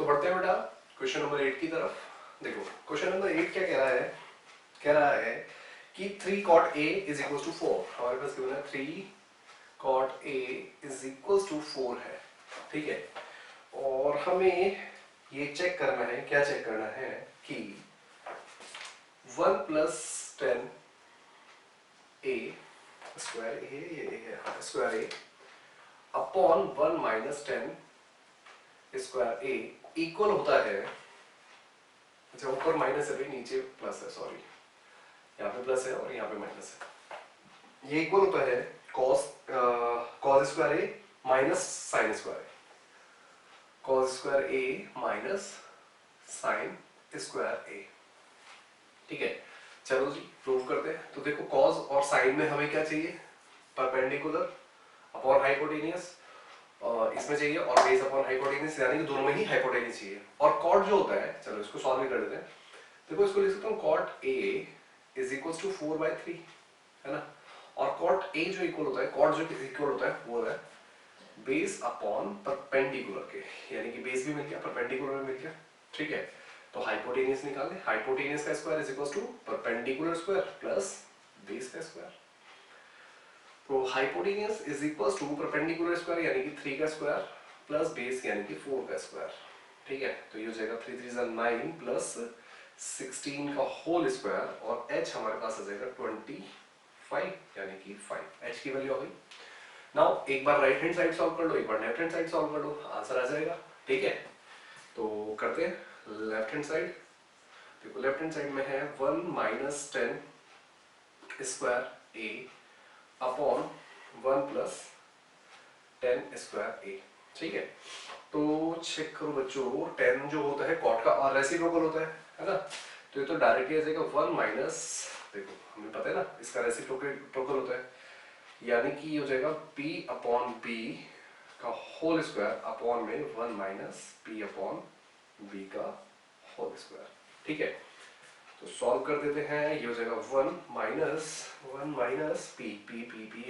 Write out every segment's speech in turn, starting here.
तो बढ़ते हैं बेटा क्वेश्चन नंबर 8 की तरफ। देखो क्वेश्चन नंबर 8 क्या कह रहा है, कह रहा है कि 3 cot a is equal to 4। हमारे पास क्या है 3 cot a is equal to 4 है, ठीक है। और हमें ये चेक करना है, क्या चेक करना है कि 1 plus 10 a square A square A upon 1 minus 10 square A equal होता है, अच्छा ऊपर माइनस है भाई, नीचे प्लस है, सॉरी यहाँ पे प्लस है और यहाँ पे माइनस है। ये इक्वल होता है कॉस स्क्वायर ए माइनस साइन स्क्वायर ए, कॉस स्क्वायर ए माइनस साइन स्क्वायर ए, ठीक है। चलो जी प्रूव करते हैं। तो देखो कॉस और साइन में हमें क्या चाहिए, परपेंडिकुलर अपॉन हाइपोटेनियस, इसमें चाहिए, और बेस अपॉन हाइपोटेनियस, यानी कि दोनों में ही हाइपोटेनियस चाहिए। और कॉट जो होता है, चलो इसको सॉल्व भी कर देते हैं। देखो इसको लिख सकता हूँ cot a is equal to 4/3, है ना। और कॉट ए जो इक्वल होता है, कॉट जो इक्वल होता है वो है बेस अपॉन परपेंडिकुलर के, यानी कि बेस भी मिल गया, परपेंडिकुलर भी मिल गया, ठीक है। तो हाइपोटेनियस निकालें, हाइपोटेनियस का square is equal to perpendicular square plus base का स्क्वायर। तो hypotenuse is equal to perpendicular square यानी कि 3 का स्क्वायर प्लस बेस यानी कि 4 का स्क्वायर, ठीक है। तो ये हो जाएगा 3 3 9 प्लस 16 का होल स्क्वायर, और h हमारे पास आ जाएगा 25 यानी कि 5, h की वैल्यू आ गई। नाउ एक बार राइट हैंड साइड सॉल्व कर लो, एक बार लेफ्ट हैंड साइड सॉल्व कर लो, आंसर आ जाएगा, ठीक है। तो करते हैं लेफ्ट हैंड साइड। देखो लेफ्ट हैंड साइड में है 1 माइनस 10 स्क्वायर ए अपॉन 1 प्लस 10 स्क्वायर ए, ठीक है। तो चेक करो बच्चों, 10 जो होता है कॉट का और रेसिप्रोकल होता है ना। तो ये तो डायरेक्टली आ जाएगा 1 माइनस, देखो हमें पता है ना इसका रेसिप्रोकल होता है, यानी कि ये हो जाएगा p अपॉन b का होल स्क्वायर अपॉन में 1 माइनस p अपॉन b का होल स्क्वायर, ठीक है। तो सॉल्व कर देते हैं, ये हो जाएगा 1 माइनस p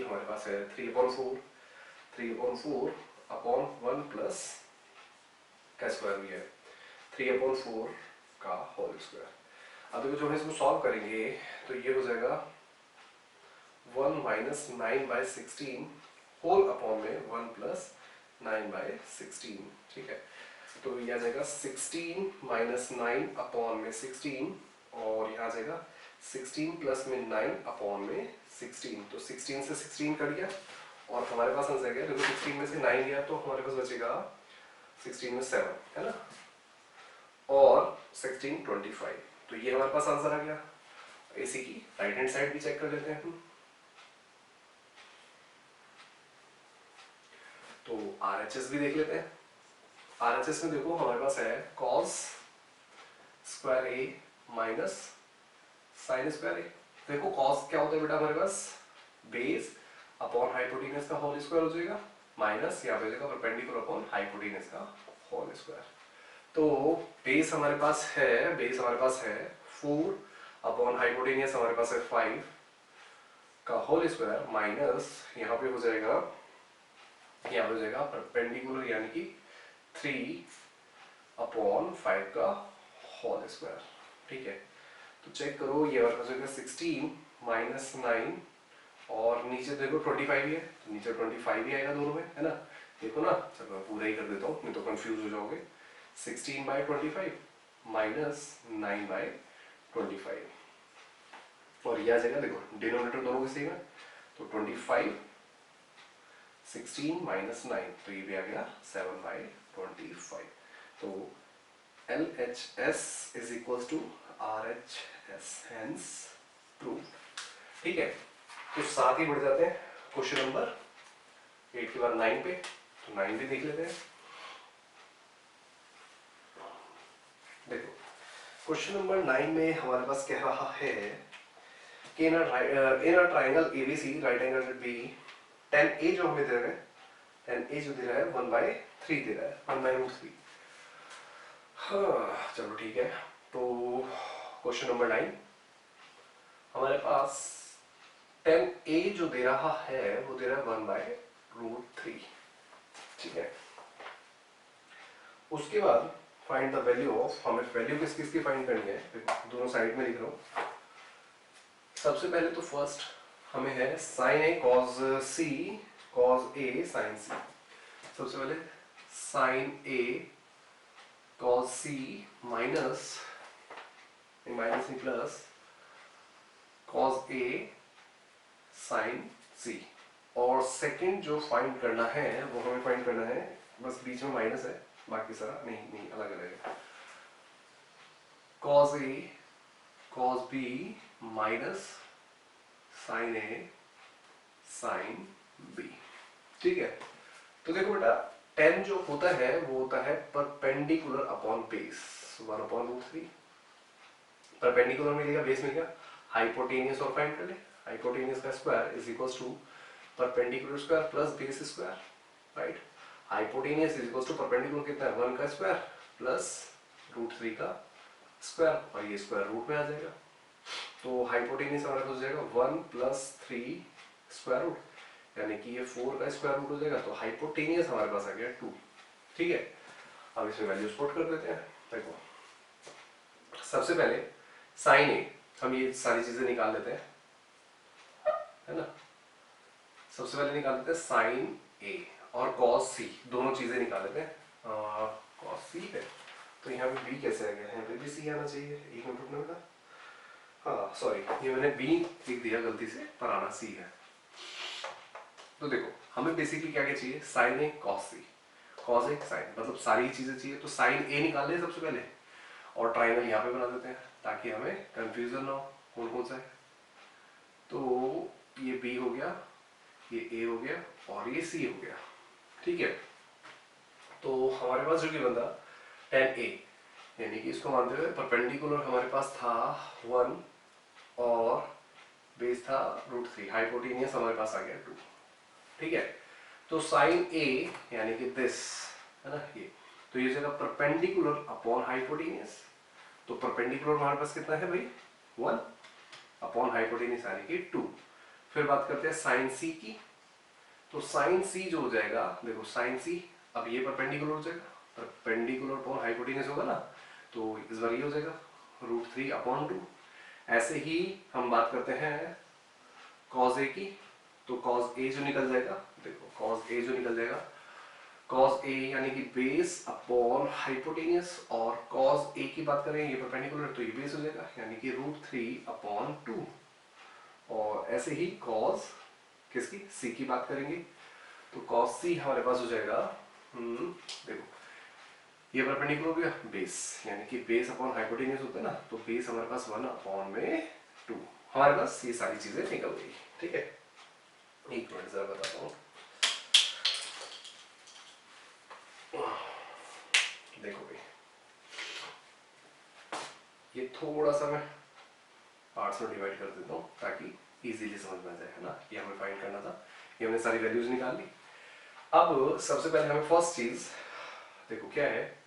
हमारे पास है 3/4 अपॉन 1 प्लस का स्क्वायर भी है 3/4 का होल स्क्वायर। अब देखो जो हम इसको सॉल्व करेंगे तो ये हो जाएगा 1 माइनस 9/16 होल अपॉन में 1 प्लस 9/16, ठीक है। तो ये आ जाएगा 16 माइनस 9 अपॉन में 16, और यहाँ आ जाएगा 16 प्लस में 9 अपॉन में 16, तो 16 से 16 कट गया और हमारे पास आंसर गया, देखो 16 में से 9 गया तो हमारे पास बचेगा 16 में 7, है ना, और 16 25। तो ये हमारे पास आंसर आ गया। इसी की राइट हैंड साइड भी चेक कर लेते हैं हम। तो RHS भी देख लेते हैं। RHS में देखो हमारे पास है cos स्क्वायर ए माइनस साइन स्क्वायर ए। देखो cos क्या होता है बेटा हमारे पास, बेस अपॉन हाइपोटेनस का होल स्क्वायर हो जाएगा, माइनस यहाँ पे हो जाएगा परपेंडिकुलर अपॉन हाइपोटेनस का होल स्क्वायर। तो बेस हमारे पास है 4 अपॉन हाइपोटेनियस हमारे पास है 5 का होल स्क्वायर, माइनस यहाँ पे हो जाएगा परपेंडिकुलर यानी कि 3 अपॉन 5 का होल स्क्वायर, ठीक है। तो चेक करो, ये हमारे पास हो जाएगा 16 माइनस 9, और नीचे देखो 25 ही है तो नीचे 25 ही आएगा दोनों में, है ना। देखो ना, चलो मैं पूरा ही कर देता हूँ नहीं तो कंफ्यूज हो जाओगे। 16/25 माइनस 9/25, और यह आ जाएगा, देखो डिनोमिनेटर दोनों के सेम है तो 25 16 माइनस 9, तो ये भी आ गया 7/25। तो LHS is equal to RHS, hence prove, ठीक है। तो साथ ही बढ़ जाते हैं क्वेश्चन नंबर 8 के बाद 9 पे, तो 9 भी देख लेते हैं। देखो क्वेश्चन नंबर 9 में हमारे पास कह रहा है कि in a triangle ABC right angle B tan A जो हमें दे रहा है, tan A जो दे रहा है 1/3 दे रहा है, 1/√3। हाँ चलो ठीक है। तो क्वेश्चन नंबर 9 हमारे पास tan A जो दे रहा है वो दे रहा है 1/√3, ठीक है। उसके बाद फाइंड द वैल्यू ऑफ, हमें वैल्यू किस किस की फाइंड करनी है, देखो दोनों साइड में लिख रहा हूँ। सबसे पहले तो फर्स्ट हमें है sign A cos C cos A sign सी। सबसे पहले sign A cos C minus minus plus cos A sign सी। और सेकंड जो फाइंड करना है वो हमें फाइंड करना है, बस बीच में माइनस है, बाकी सारा नहीं अलग अलग है। Cos A cos B minus sign A sine B. ठीक है, तो देखो बेटा tan जो होता है वो होता है परपेंडिकुलर अपॉन बेस 1/√3। परपेंडिकुलर मिलेगा, बेस मिल गया, हाइपोटेनियस और फाइंड कर ले। हाइपोटेनियस का square is equal to perpendicular square plus base square, right. Hypotenuse is equal to perpendicular कितना है 1 का स्क्वायर प्लस √3 का स्क्वायर, और ये स्क्वायर रूट में आ जाएगा। तो हाइपोटेनियस हमारे पास हो जाएगा 1 + 3 स्क्वायर रूट, यानी कि ये 4 का स्क्वायर रूट हो जाएगा। तो हाइपोटेनियस हमारे पास आ गया 2। ठीक है, अब इसमें वैल्यूज पुट कर देते हैं। देखो सबसे पहले साइन ए, हम ये सारी चीजें निकाल लेते हैं, है ना। सबसे पहले निकाल लेते हैं साइन ए और कॉस सी, दोनों चीजें निकाल लेते हैं। कॉस सी है तो यहाँ पे बी कैसे आ गया, यहाँ पे भी सी आना चाहिए। एक मिनट रुकना बेटा, हाँ सॉरी, ये मैंने बी लिख दिया गलती से, पर आना सी है। तो देखो हमें बेसिकली क्या क्या चाहिए, sign A cos C, cos A sign, मतलब सारी चीजें चाहिए। तो साइन ए निकाल ले सबसे पहले, और ट्राइंगल यहाँ पे बना देते हैं ताकि हमें कंफ्यूजन ना हो कौन कौन सा है। तो ये बी हो गया, ये ए हो गया और ये सी हो गया। ठीक है, तो हमारे पास जो कि बंदा tan ए, यानी कि इसको मानते हुए परपेंडिकुलर हमारे पास था 1 और बेस था √3, हाइपोटेनियस हमारे पास आ गया 2। ठीक है, तो साइन ए यानी कि दिस है ना, ये तो ये जगह परपेंडिकुलर अपॉन हाइपोटेनियस। तो परपेंडिकुलर हमारे पास कितना है भाई 1 अपॉन हाइपोटेनियस यानी कि 2। फिर बात करते हैं साइन सी की। तो साइन सी जो हो जाएगा, देखो साइन सी, अब ये परपेंडिकुलर हो जाएगा, परपेंडिकुलर अपॉन हाइपोटेनियस होगा ना, तो इस बार ये हो जाएगा √3/2। ऐसे ही हम बात करते हैं कॉस ए की। तो कॉस ए जो निकल जाएगा, देखो कॉस ए जो निकल जाएगा, कॉस ए यानी कि बेस अपॉन हाइपोटेनियस, और कॉस ए की बात करें ये परपेंडिकुलर तो ये बेस हो जाएगा यानी कि √3/2। और ऐसे ही कॉस किसकी, सी की बात करेंगे, तो कॉस सी हमारे पास हो जाएगा, देखो ये परपेंडिकुलर हो गया बेस, यानी कि बेस अपॉन हाइपोटेनियस होता है ना, तो बेस हमारे पास 1/2, हमारे पास ये सारी चीजें निकल गई। ठीक है, एक मिनट जरा बताता हूँ। देखो भाई ये थोड़ा सा मैं पार्ट्स में डिवाइड कर देता हूँ ताकि इजीली समझ में आ जाए, है ना। ये हमें फाइंड करना था, ये हमने सारी वैल्यूज निकाल ली। अब सबसे पहले हमें फर्स्ट चीज देखो क्या है,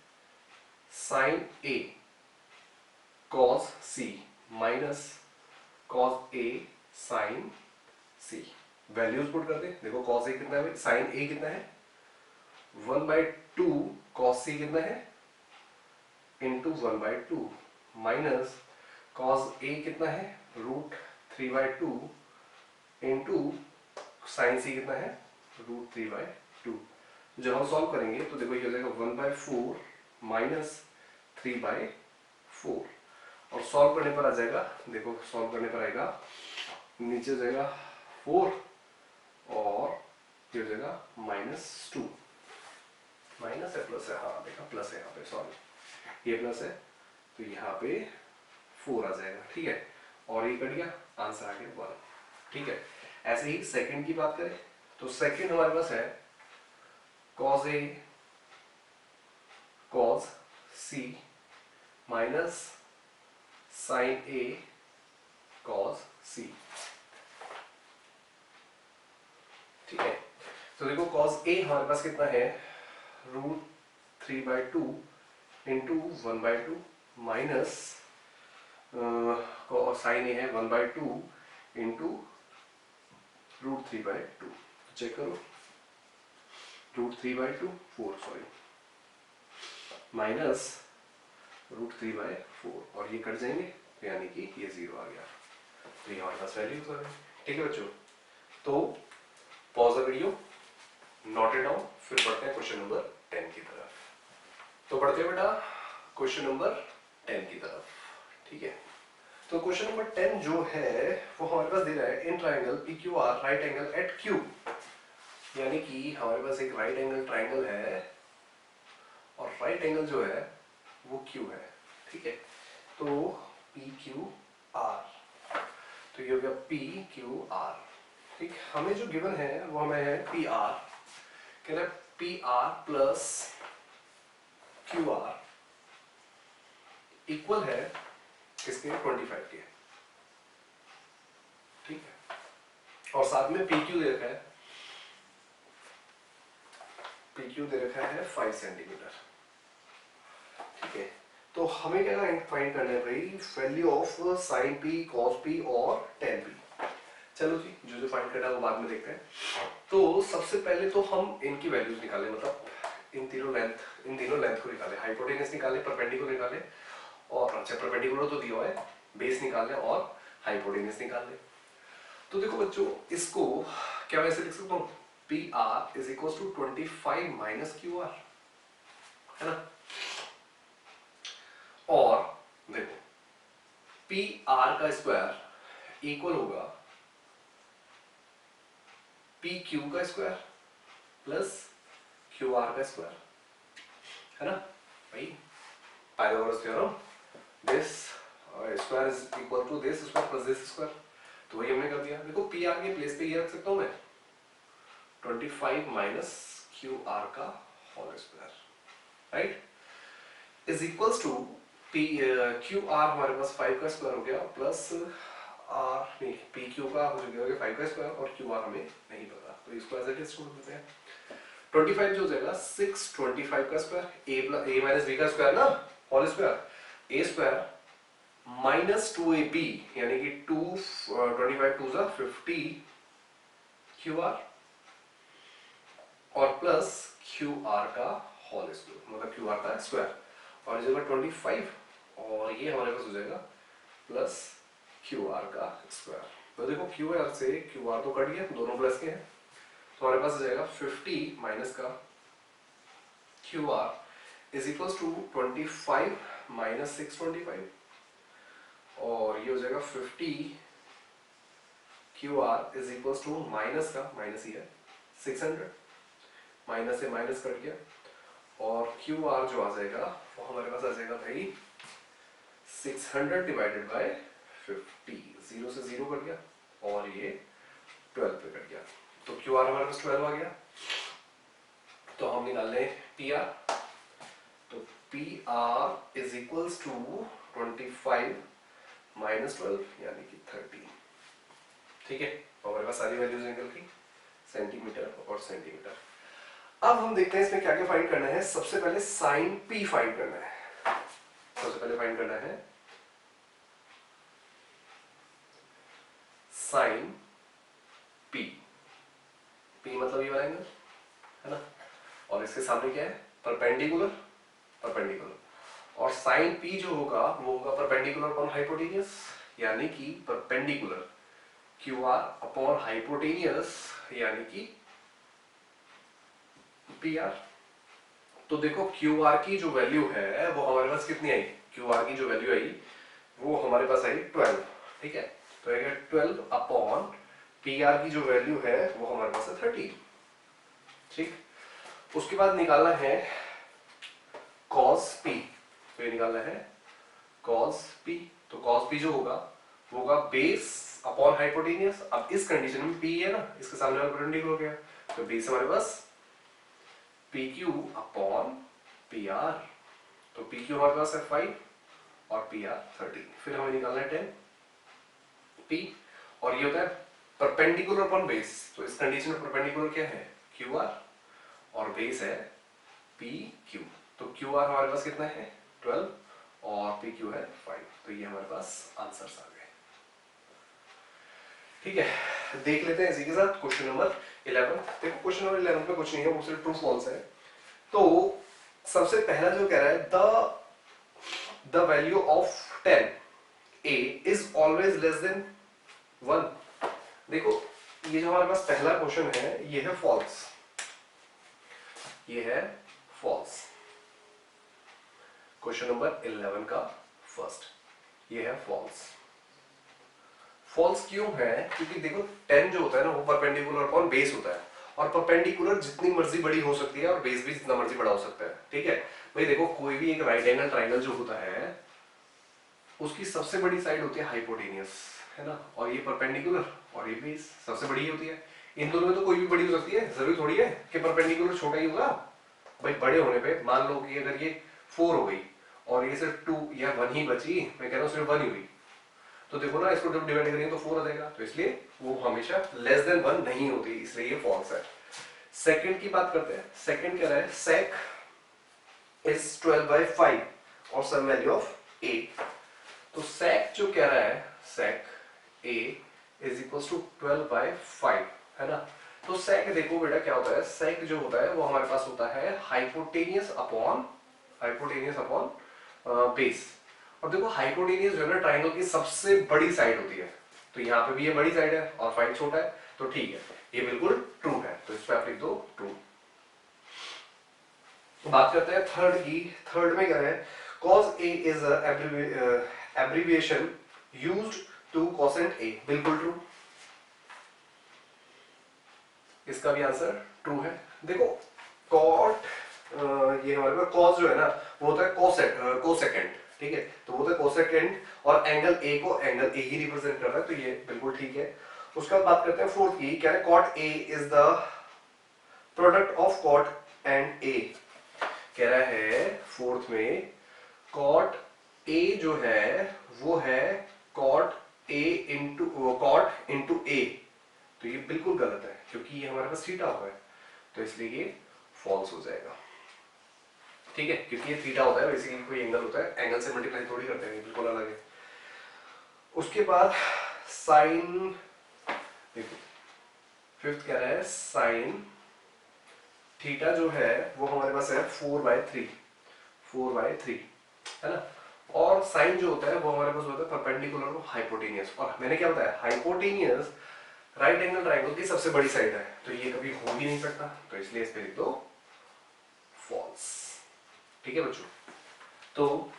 sign A cos C minus cos A sign C. Values put कर दे। देखो कॉस ए कितना है, साइन ए कितना है 1/2, कॉस सी कितना है इंटू 1/2, माइनस कॉस ए कितना है √3/2 इंटू साइन सी कितना है √3/2। जब हम सॉल्व करेंगे तो देखो ये हो जाएगा 1/4 माइनस 3/4, और सॉल्व करने पर आ जाएगा, देखो सॉल्व करने पर आएगा नीचे हो जाएगा 4 और ये हो जाएगा -2, माइनस है प्लस है, हाँ देखा प्लस है यहाँ पे, सॉरी ये प्लस है तो यहाँ पे 4 आ जाएगा। ठीक है, और ये कट गया, आंसर आ गया 1। ठीक है, ऐसे ही सेकंड की बात करें तो सेकंड हमारे पास है cos A cos C minus sin A cos C। ठीक है, तो देखो cos A हमारे पास कितना है √3/2 इंटू 1/2 माइनस sin A है 1/2 इंटू √3/2। चेक करो, √3/2 4 सॉरी, माइनस √3/4 और ये कट जाएंगे तो यानी कि ये 0 आ गया। तो ये हमारे पास वैल्यूज आ गई। ठीक है बच्चों, तो pause the video, note it down, फिर बढ़ते हैं क्वेश्चन नंबर 10 की तरफ। तो बढ़ते हैं बेटा क्वेश्चन नंबर 10 की तरफ। ठीक है, तो क्वेश्चन नंबर 10 जो है वो हमारे पास दे रहा है in triangle PQR right angle at Q, यानी कि हमारे पास एक राइट एंगल ट्राइंगल है और राइट एंगल जो है वो Q है। ठीक है, तो PQR, तो ये हो गया PQR। ठीक, हमें जो गिवन है वो हमें है PR, कह रहा है PR प्लस QR इक्वल है किसके, 25 के। ठीक है, और साथ में PQ दे रखा है, PQ दे रखा है 5 सेंटीमीटर। ठीक है, तो हमें क्या फाइंड करना है भाई, value of sine P, cos P और टेन P। चलो जी, जो फाइंड करना है वो बाद में देखते हैं। तो सबसे पहले तो हम इनकी वैल्यूज निकालें, मतलब इन तीनों लेंथ को निकाले, हाइपोटेनस निकाले, परपेंडिकुलर निकाले, और अच्छा परपेंडिकुलर तो दिया हुआ है, बेस निकाल लें और हाइपोटेनस निकाल लें। तो देखो बच्चों, इसको क्या मैं ऐसे लिख सकता हूँ, PR is equal to 25 minus QR, है ना। और देखो PR का स्क्वायर इक्वल होगा PQ का स्क्वायर प्लस QR का स्क्वायर, है ना भाई, Pythagoras theorem, this square is equal to this square plus this square. तो वही हमने कर दिया। देखो PR के प्लेस पे ये रख सकता हूं मैं 25 माइनस QR का whole square, right, is equals to QR हमारे पास 5 का स्क्वायर हो गया प्लस R नहीं PQ का हो गया 5 का स्क्वायर और QR हमें नहीं पता, तो इसको एज इट इज छोड़ देते हैं। 25 जो हो जाएगा 625 का स्क्वायर, a माइनस b का स्क्वायर ना, whole square, a square minus 2ab यानी कि 25 2 जा 50 QR और प्लस QR का होल स्क्वायर, मतलब QR का स्क्वायर, और इस जगह 25 और ये हमारे पास हो जाएगा प्लस QR का स्क्वायर। तो देखो QR से QR तो कट गया, दोनों प्लस के हैं, तो हमारे पास हो जाएगा 50 माइनस का QR is equals to 25 minus 625, और ये हो जाएगा 50 QR is equals to minus का, माइनस ही है 600, माइनस से माइनस कट गया, और QR जो आ जाएगा वो हमारे पास आ जाएगा भाई 600 डिवाइडेड बाय 50, 0 से 0 कट गया और ये 12 पे कट गया, तो QR हमारे पास 12 आ गया। तो हम निकाल लें PR, तो PR is equals to 25 minus 12 यानी कि 30। ठीक है, तो हमारे पास सारी वैल्यूज निकल गई, सेंटीमीटर और सेंटीमीटर। अब हम देखते हैं इसमें क्या क्या फाइंड करना है। सबसे पहले साइन P फाइंड करना है, सबसे पहले फाइंड करना है साइन P, P मतलब ये वाला एंगल, है ना, और इसके सामने क्या है, परपेंडिकुलर, परपेंडिकुलर, और साइन P जो होगा वो होगा परपेंडिकुलर अपॉन हाइपोटेनियस, यानी कि परपेंडिकुलर QR अपॉन हाइपोटेनियस यानी कि PR। तो देखो QR की जो वैल्यू है वो हमारे पास कितनी आई, QR की जो वैल्यू आई वो हमारे पास आई 12। ठीक है, तो 12 अपॉन PR की जो वैल्यू है वो हमारे पास है 30। ठीक, उसके बाद निकालना है cos P, तो ये निकालना है cos P, तो cos P जो होगा वो होगा बेस अपॉन हाइपोटेनियस। अब इस कंडीशन में P है ना, इसके सामने वाला परपेंडिकुलर हो गया, तो बेस हमारे पास PQ अपॉन PR, तो PQ हमारे पास है 5 और PR 13, फिर हमें निकालना है 10P, और ये होता है परपेंडिकुलर अपॉन बेस, तो इस कंडीशन में परपेंडिकुलर क्या है QR और बेस है PQ, तो QR हमारे पास कितना है 12 और PQ है 5, तो ये हमारे पास आंसर्स आ गए। ठीक है, देख लेते हैं इसी के साथ क्वेश्चन नंबर 11। देखो क्वेश्चन नंबर 11 में कुछ नहीं है, वो सिर्फ ट्रू फॉल्स है। तो सबसे पहला जो कह रहा है the value of 10 a is always less than 1। देखो ये जो हमारे पास पहला क्वेश्चन है ये है फॉल्स, ये है फॉल्स। क्वेश्चन नंबर 11 का फर्स्ट, ये है फॉल्स। फॉल्स क्यों है? क्योंकि देखो 10 जो होता है ना वो परपेंडिकुलर अपॉन बेस होता है, और परपेंडिकुलर जितनी मर्जी बड़ी हो सकती है और बेस भी जितना मर्जी बड़ा हो सकता है। ठीक है भाई, देखो कोई भी एक राइट एंगल ट्राइंगल जो होता है उसकी सबसे बड़ी साइड होती है हाइपोटेनियस, है ना, और ये परपेंडिकुलर और ये बेस सबसे बड़ी होती है। इन दोनों में तो कोई भी बड़ी हो सकती है, जरूरी थोड़ी है कि परपेंडिकुलर छोटा ही होगा। भाई बड़े होने पे मान लो कि अगर ये 4 हो गई और ये सिर्फ 2 या 1 ही बची, मैं कह रहा हूँ सिर्फ 1 ही हुई, तो देखो ना इसको जब डिवाइड करेंगे तो 4 आ जाएगा, तो इसलिए वो हमेशा लेस देन 1 नहीं होती, इसलिए ये फॉल्स है। सेकंड की बात करते हैं। सेकंड कह रहा है sec is 12/5 और सम वैल्यू ऑफ a। तो sec जो कह रहा है sec a is equals to 12/5, है ना। तो sec देखो बेटा क्या होता है, sec जो होता है वो हमारे पास होता है हाइपोटेनियस अपॉन बेस। और देखो हाइपोटेनियस जो है ना ट्राइंगल की सबसे बड़ी साइड होती है, तो यहाँ पे भी ये बड़ी साइड है और 5 छोटा है, तो ठीक है ये बिल्कुल ट्रू है, तो इस पे आप लिख दो ट्रू। बात करते हैं थर्ड की। थर्ड में क्या है, cos a is a abbreviation used to cosent a, बिल्कुल ट्रू, इसका भी आंसर ट्रू है। देखो cot ये हमारे पास cos जो है ना वो होता है कोसेकेंड, ठीक है, तो वो होता है कोसेकेंड और एंगल a को एंगल a ही रिप्रेजेंट कर रहा है, तो ये बिल्कुल ठीक है। उसके बाद बात करते हैं फोर्थ की। क्या है, cot a is the product of cot and a। कह रहा है फोर्थ में cot a जो है वो है cot इंटू a, तो ये बिल्कुल गलत है क्योंकि ये हमारे पास थीटा हुआ है, तो इसलिए ये फॉल्स हो जाएगा। ठीक है, क्योंकि ये थीटा होता है बेसिकली, कोई एंगल होता है, एंगल से मल्टीप्लाई थोड़ी करते हैं, बिल्कुल अलग है। उसके बाद साइन, देखो फिफ्थ कह रहा है साइन थीटा जो है वो हमारे पास है 4/3, है ना, और साइन जो होता है वो हमारे पास होता है परपेंडिकुलर टू हाइपोटेनियस, और मैंने क्या बताया, हाइपोटेनियस राइट एंगल ट्राइंगल की सबसे बड़ी साइड है, तो ये कभी हो ही नहीं सकता, तो इसलिए इस पे लिख दो फॉल्स। ठीक है बच्चों, तो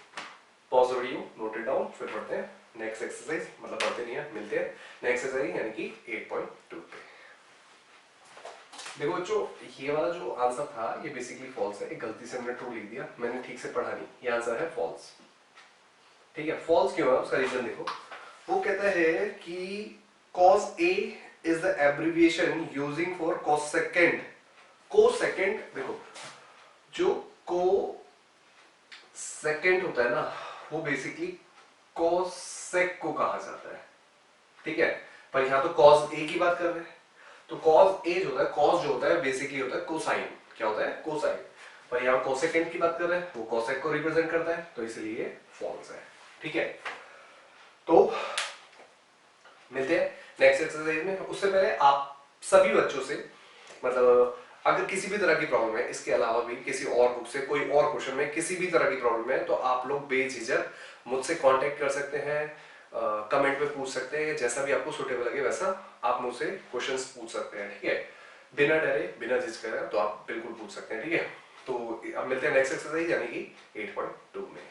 pause the video, note it down, फिर पढ़ते हैं नेक्स्ट एक्सरसाइज, मतलब पढ़ते नहीं है, मिलते हैं नेक्स्ट एक्सरसाइज यानी कि 8.2 पे। देखो बच्चों ये वाला जो आंसर था ये बेसिकली फॉल्स है, एक गलती से मैंने ट्रू लिख दिया, मैंने ठीक से पढ़ा नहीं, ये आंसर है फॉल्स। ठीक है, फॉल्स क्यों है उसका रीजन देखो, वो कहता है कि cos A is the abbreviation using for cosecant। Cosecant देखो, जो कोसेकेंड होता है ना वो बेसिकली कोसेक को कहा जाता है, ठीक है, पर यहाँ तो cos A की बात कर रहे हैं, तो cos A जो होता है, cos जो होता है बेसिकली होता है कोसाइन, क्या होता है, कोसाइन, पर यहाँ कोसेकेंड की बात कर रहे हैं, वो कोसेक को रिप्रेजेंट करता है, तो इसलिए फॉल्स है। ठीक है, तो मिलते हैं नेक्स्ट एक्सरसाइज में। उससे पहले आप सभी बच्चों से, मतलब अगर किसी भी तरह की प्रॉब्लम है, इसके अलावा भी किसी और बुक से कोई और क्वेश्चन में किसी भी तरह की प्रॉब्लम है, तो आप लोग बेझिझक मुझसे कांटेक्ट कर सकते हैं, कमेंट में पूछ सकते हैं, जैसा भी आपको सुटेबल लगे वैसा आप मुझसे क्वेश्चंस पूछ सकते हैं। ठीक है, बिना डरे बिना झिझके तो आप बिल्कुल पूछ सकते हैं। ठीक है, तो अब मिलते हैं नेक्स्ट एक्सरसाइज यानी कि 8.2 में।